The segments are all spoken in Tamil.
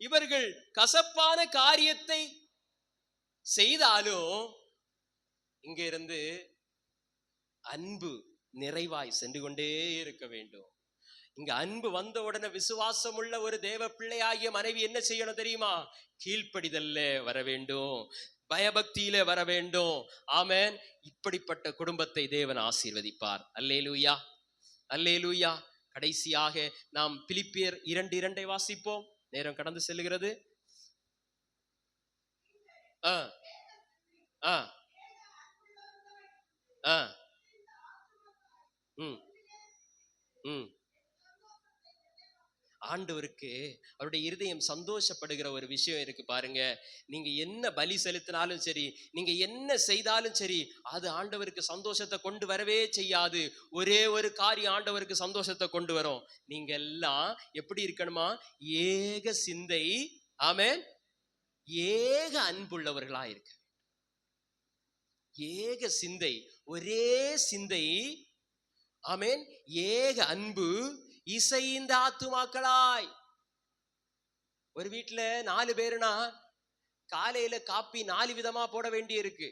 இவர்கள் கசப்பான காரியத்தை செய்தாலும் இங்க இருந்து அன்பு நிறைவாய் சென்று கொண்டே இருக்க வேண்டும். இங்க அன்பு வந்த உடனே விசுவாசம் உள்ள ஒரு தேவ பிள்ளையாகிய மனைவி என்ன செய்யணும் தெரியுமா? கீழ்ப்படிதல்ல வர வேண்டும், பயபக்தியில வர வேண்டும். ஆமென். இப்படிப்பட்ட குடும்பத்தை தேவன் ஆசீர்வதிப்பார். அல்லேலூயா, அல்லேலூயா. கடைசியாக நாம் பிலிப்பியர் 2:2 வாசிப்போம். நேரம் கடந்து செல்லுகிறது. ஆண்டவருக்கு அவருடைய இருதயம் சந்தோஷப்படுகிற ஒரு விஷயம் இருக்கு பாருங்க. நீங்க என்ன பலி செலுத்தினாலும் சரி, நீங்க என்ன செய்தாலும் சரி, அது ஆண்டவருக்கு சந்தோஷத்தை கொண்டு வரவே செய்யாது. ஒரே ஒரு காரியம் ஆண்டவருக்கு சந்தோஷத்தை கொண்டு வரும். நீங்க எல்லாம் எப்படி இருக்கணுமா? ஏக சிந்தை, ஆமென், ஏக அன்புள்ளவர்களா இருக்க. ஏக சிந்தை, ஒரே சிந்தை, ஆமென், ஏக அன்பு, இசைந்த ஆத்துமாக்களாய். ஒரு வீட்டுல 4 பேருனா காலையில காப்பி 4 விதமா போட வேண்டி இருக்கு,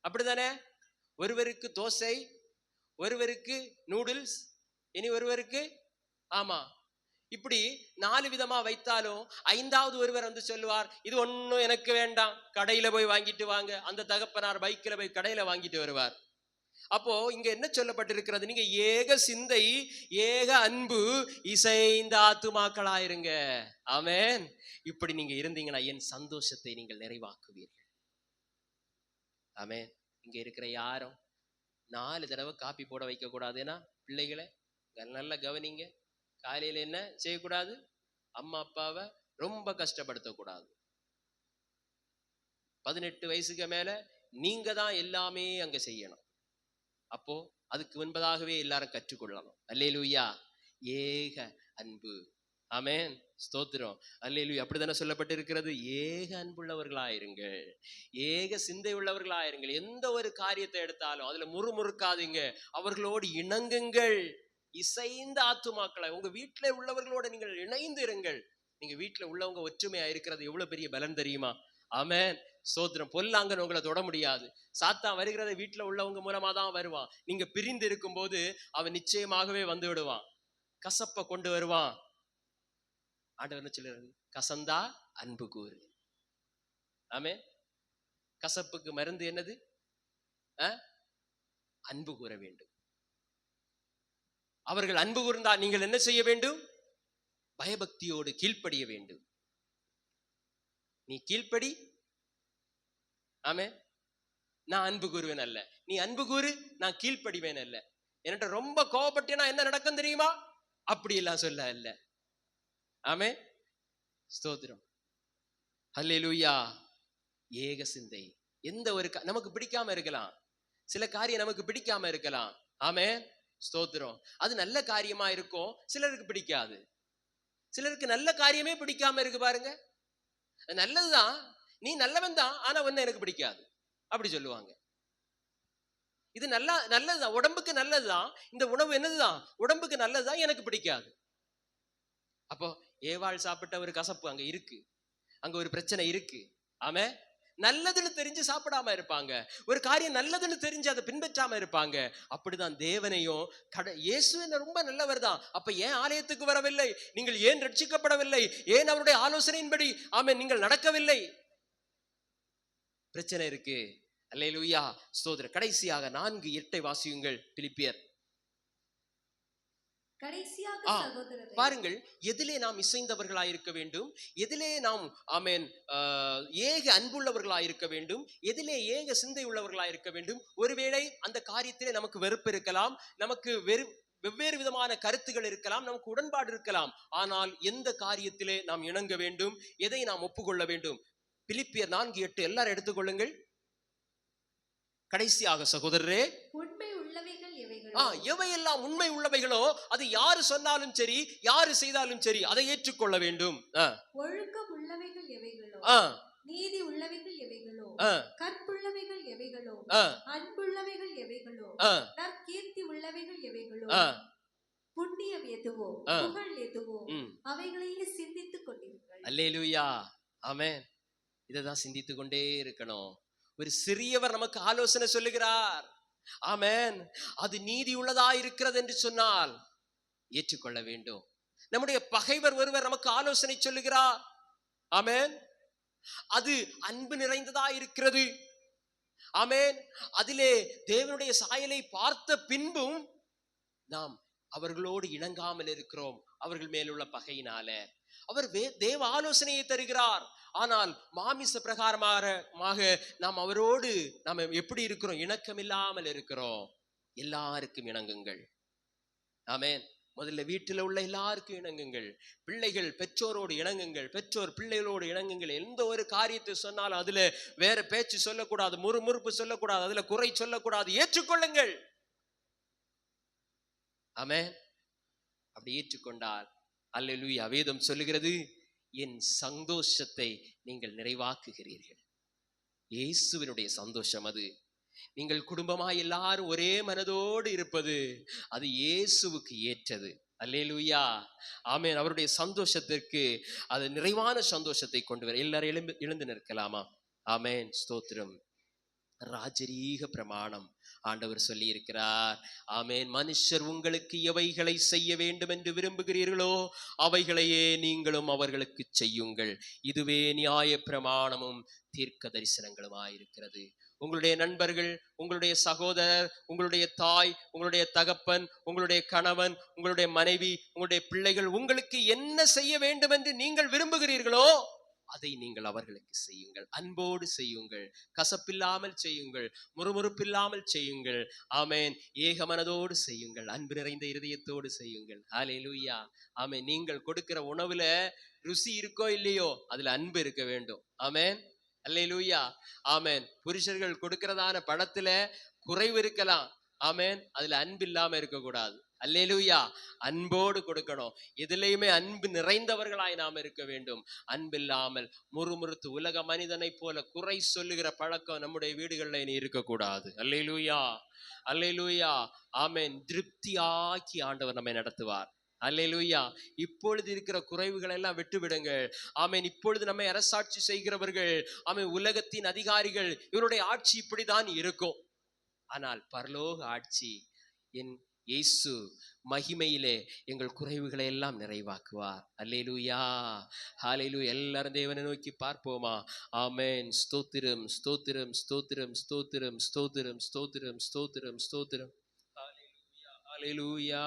அப்படிதானே? ஒருவருக்கு தோசை, ஒருவருக்கு நூடுல்ஸ், இனி ஒருவருக்கு ஆமா, இப்படி 4 விதமா வைத்தாலும் 5வது ஒருவர் வந்து சொல்லுவார், இது ஒன்னும் எனக்கு வேண்டாம், கடையில போய் வாங்கிட்டு வாங்க. அந்த தகப்பனார் பைக்கில போய் கடையில வாங்கிட்டு வருவார். அப்போ இங்க என்ன சொல்லப்பட்டிருக்கிறது? நீங்க ஏக சிந்தை, ஏக அன்பு, இசைந்த ஆத்துமாக்களாயிருங்க. ஆமென். இப்படி நீங்க இருந்தீங்கன்னா என் சந்தோஷத்தை நீங்கள் நிறைவாக்குவீர்கள். ஆமென். இங்க இருக்கிற யாரும் 4 தடவை காப்பி போட வைக்க கூடாதுன்னா, பிள்ளைகளை நல்ல கவனிங்க. காலையில என்ன செய்யக்கூடாது? அம்மா அப்பாவை ரொம்ப கஷ்டப்படுத்தக்கூடாது. 18 வயசுக்கு மேல நீங்க தான் எல்லாமே அங்க செய்யணும். அப்போ அதுக்கு முன்பதாகவே எல்லாரும் கற்றுக்கொள்ளணும். அல்லேலூயா. ஏக அன்பு. ஆமென். ஸ்தோத்திரம். அல்லேலூயா. அப்படித்தானே சொல்லப்பட்டிருக்கிறது. ஏக அன்புள்ளவர்களாயிருங்கள், ஏக சிந்தை உள்ளவர்களாயிருங்கள். எந்த ஒரு காரியத்தை எடுத்தாலும் அதுல முறுமுறுக்காதீங்க, அவர்களோடு இணங்குங்கள். இசைந்த ஆத்துமாக்களை உங்க வீட்டில உள்ளவர்களோட நீங்கள் இணைந்து இருங்கள். நீங்க வீட்டுல உள்ளவங்க ஒற்றுமையா இருக்கிறது எவ்வளவு பெரிய பலன் தெரியுமா? ஆமென். ஸ்தோத்திரம். பொல்லாங்கன்னு உங்களை தொட முடியாது. சாத்தான் வருகிறத வீட்டுல உள்ளவங்க மூலமா தான் வருவான். நீங்க பிரிந்து இருக்கும் போது அவன் நிச்சயமாகவே வந்து விடுவான், கசப்ப கொண்டு வருவான். ஆண்டவர் என்ன சொல்றாரு? கசந்தா அன்பு கூறு. ஆமென். கசப்புக்கு மருந்து என்னது? அன்பு கூற வேண்டும். அவர்கள் அன்பு கூர்ந்தால் நீங்கள் என்ன செய்ய வேண்டும்? பயபக்தியோடு கீழ்ப்படிய வேண்டும். நீ கீழ்ப்படி. ஆமென். நான் அன்பு கூறுவேன் அல்ல, நீ அன்பு கூறு, நான் கீழ்ப்படிவேன் அல்ல. என்கிட்ட ரொம்ப கோபப்பட்டேனா என்ன நடக்கும் தெரியுமா? அப்படி எல்லாம் சொல்ல அல்ல. ஆமென். ஸ்தோத்திரம். அல்லேலூயா. ஏக சிந்தை. எந்த ஒரு நமக்கு பிடிக்காம இருக்கலாம், சில காரியம் நமக்கு பிடிக்காம இருக்கலாம். ஆமென். ஸ்தோத்திரம். அது நல்ல காரியமா இருக்கும், சிலருக்கு பிடிக்காது. சிலருக்கு நல்ல காரியமே பிடிக்காம இருக்கு பாருங்க. நல்லதுதான், நீ நல்லவன் தான், ஆனா ஒன்னு எனக்கு பிடிக்காது அப்படி சொல்லுவாங்க. இது நல்லதுதான், உடம்புக்கு நல்லதுதான், இந்த உணவு என்னதுதான், உடம்புக்கு நல்லதுதான், எனக்கு பிடிக்காது. அப்போ ஏவாள் சாப்பிட்ட ஒரு கசப்பு அங்க இருக்கு, அங்க ஒரு பிரச்சனை இருக்கு. ஆமே. நல்லதுன்னு தெரிஞ்சு சாப்பிடாம இருப்பாங்க, ஒரு காரியம் நல்லதுன்னு தெரிஞ்சு அதை பின்பற்றாம இருப்பாங்க. அப்படிதான் தேவனையும் இயேசு என்ன ரொம்ப நல்லவர் தான், அப்ப ஏன் ஆலயத்துக்கு வரவில்லை, நீங்கள் ஏன் ரட்சிக்கப்படவில்லை, ஏன் அவருடைய ஆலோசனையின்படி ஆமென் நீங்கள் நடக்கவில்லை? பிரச்சனை இருக்கு. அல்லேலூயா. ஸ்தோத்திரம். கடைசியாக 4:8 வாசியுங்கள். பிலிப்பியர். பாருங்கள், எதிலே நாம் இசைந்தவர்களாயிருக்க வேண்டும், எதிலே நாம் ஆமென் ஏக அன்புள்ளவர்களாயிருக்க வேண்டும், எதிலே ஏக சிந்தை உள்ளவர்களாயிருக்க வேண்டும். ஒருவேளை அந்த காரியத்திலே நமக்கு வெறுப்பு இருக்கலாம், நமக்கு வெவ்வேறு விதமான கருத்துகள் இருக்கலாம், நமக்கு உடன்பாடு இருக்கலாம். ஆனால் எந்த காரியத்திலே நாம் இணங்க வேண்டும், எதை நாம் ஒப்புக்கொள்ள வேண்டும்? பிலிப்பியர் 4:8 எல்லாரும் எடுத்துக்கொள்ளுங்கள். கடைசியாக சகோதரரே, எவையெல்லாம் உண்மை உள்ளவைகளோ அது யாரு சொன்னாலும் சரி, யாரு செய்தாலும் சரி, அதை ஏற்றுக்கொள்ள வேண்டும். ஒழுக்கம் உள்ளவைகள் எவைகளோ, நீதி உள்ளவைகள் எவைகளோ, கற்புள்ளவைகள் எவைகளோ, அன்புள்ளவைகள் எவைகளோ, நற்கீர்த்தி உள்ளவைகள் எவைகளோ, புண்ணியம் எதுவோ, புகழ் எதுவோ, அவைகளையே சிந்தித்துக் கொண்டிருங்கள். அல்லேலூயா, ஆமென். இதைதான் சிந்தித்து கொண்டே இருக்கணும். ஒரு சிறியவர் நமக்கு ஆலோசனை சொல்லுகிறார், ஆமென். அது நீதி உள்ளதா இருக்கிறது என்று சொன்னால் ஏற்றுக்கொள்ள வேண்டும். நம்முடைய பகைவர் ஒருவர் நமக்கு ஆலோசனை சொல்லுகிறார், ஆமென், அது அன்பு நிறைந்ததா இருக்கிறது, ஆமென். அதிலே தேவனுடைய சாயலை பார்த்த பின்பும் நாம் அவர்களோடு இணங்காமல் இருக்கிறோம், அவர்கள் மேலுள்ள பகையினால. அவர் தேவ ஆலோசனையை தருகிறார், ஆனால் மாமிச பிரகாரமாக நாம் அவரோடு நாம் எப்படி இருக்கிறோம்? இணக்கம் இல்லாமல் இருக்கிறோம். எல்லாருக்கும் இணங்குங்கள், ஆமென். முதல்ல வீட்டில் உள்ள எல்லாருக்கும் இணங்குங்கள். பிள்ளைகள் பெற்றோரோடு இணங்குங்கள், பெற்றோர் பிள்ளைகளோடு இணங்குங்கள். எந்த ஒரு காரியத்தை சொன்னாலும் அதுல வேற பேச்சு சொல்லக்கூடாது, முறுமுறுப்பு சொல்லக்கூடாது, அதுல குறை சொல்லக்கூடாது, ஏற்றுக்கொள்ளுங்கள், ஆமென். அப்படி ஏற்றுக்கொண்டால் அல்லேலூயா, வேதம் சொல்லுகிறது, என் சந்தோஷத்தை நீங்கள் நிறைவாக்குகிறீர்கள். இயேசுவினுடைய சந்தோஷம் அது. நீங்கள் குடும்பமாய் எல்லாரும் ஒரே மனதோடு இருப்பது அது இயேசுவுக்கு ஏற்றது. அல்லேலூயா, ஆமென். அவருடைய சந்தோஷத்திற்கு அது நிறைவான சந்தோஷத்தை கொண்டு வர. எல்லாரும் எழுந்து நிற்கலாமா? ஆமென், ஸ்தோத்திரம். ராஜரீக பிரமாணம் ஆண்டவர் சொல்லி இருக்கிறார், ஆமென். மனுஷர் உங்களுக்கு எவைகளை செய்ய வேண்டும் என்று விரும்புகிறீர்களோ அவைகளையே நீங்களும் அவர்களுக்கு செய்யுங்கள், இதுவே நியாய பிரமாணமும் தீர்க்க தரிசனங்களுமாயிருக்கிறது. உங்களுடைய நண்பர்கள், உங்களுடைய சகோதரர், உங்களுடைய தாய், உங்களுடைய தகப்பன், உங்களுடைய கணவன், உங்களுடைய மனைவி, உங்களுடைய பிள்ளைகள் உங்களுக்கு என்ன செய்ய வேண்டும் என்று நீங்கள் விரும்புகிறீர்களோ அதை நீங்கள் அவர்களுக்கு செய்யுங்கள். அன்போடு செய்யுங்கள், கசப்பில்லாமல் செய்யுங்கள், முறுமுறுப்பில்லாமல் செய்யுங்கள், ஆமென். ஏக மனதோடு செய்யுங்கள், அன்பு நிறைந்த இருதயத்தோடு செய்யுங்கள். ஹல்லேலூயா, ஆமென். நீங்கள் கொடுக்கிற உணவுல ருசி இருக்கோ இல்லையோ அதுல அன்பு இருக்க வேண்டும், ஆமென். அல்லேலூயா, ஆமென். புருஷர்கள் கொடுக்கிறதான படத்துல குறைவு இருக்கலாம், ஆமென், அதுல அன்பு இல்லாம இருக்கக்கூடாது. அல்லேலூயா, அன்போடு கொடுக்கணும். எதிலையுமே அன்பு நிறைந்தவர்களாய் நாம் இருக்க வேண்டும். அன்பில்லாமல் முறுமுறுத்து உலக மனிதனை போல குறை சொல்லுகிற பழக்கம் நம்முடைய வீடுகளில் இனி இருக்கக்கூடாது. அல்லேலூயா, அல்லேலூயா, ஆமென். திருப்தியாக்கி ஆண்டவர் நம்மை நடத்துவார். அல்லேலூயா. இப்பொழுது இருக்கிற குறைவுகளை எல்லாம் விட்டுவிடுங்கள், ஆமென். இப்பொழுது நம்மை அரசாட்சி செய்கிறவர்கள், ஆமென், உலகத்தின் அதிகாரிகள், இவருடைய ஆட்சி இப்படிதான் இருக்கும். ஆனால் பரலோக ஆட்சி, என் இயேசு மகிமையிலே எங்கள் குறைவுகளை எல்லாம் நிறைவாக்குவார். அல்லேலூயா, ஹல்லேலூயா. எல்லாரும் தேவனை நோக்கி பார்ப்போமா? ஆமென். ஸ்தோத்திரம், ஸ்தோத்திரம், ஸ்தோத்திரம், ஸ்தோத்திரம், ஸ்தோத்திரம், ஸ்தோத்திரம், ஸ்தோத்திரம், ஸ்தோத்திரம். ஹல்லேலூயா, ஹல்லேலூயா.